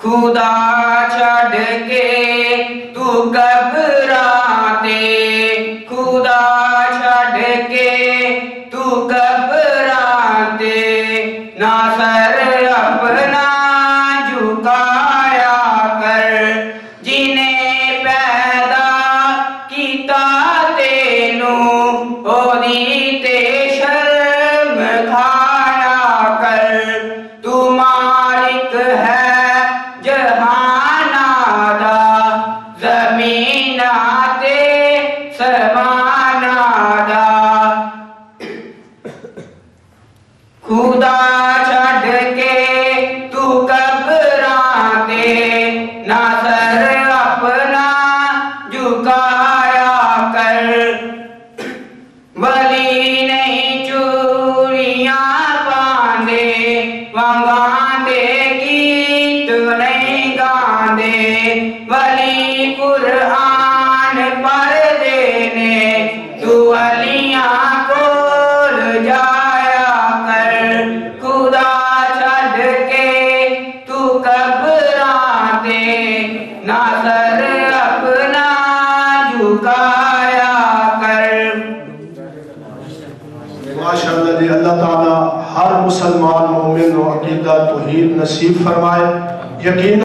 खुदा छड़ के तू घबराते, खुदा छड़ के तू घबराते, ना सर अपना झुकाया कर, जिन्हें पैदा किता तेनू ओदी ते शर्म खाया कर। तू मालिक है जहाना दा, ज़मीना ते समाना दा, खुदा छड़ के तू घबराते, ना सर अपना झुकाया कर। वली नहीं चूड़ियां पांदे, वंगांदे गीत नहीं गांदे, वली कुरान पढ़दे ने, तू अलियां कोल जाया कर। खुदा छड़ के तू घबराते, ना सर अपना झुकाया कर। माशाअल्लाह जी, अल्लाह ताला हर मुसलमान मोमिन को अकीदा तौहीद नसीब फरमाए। यकीन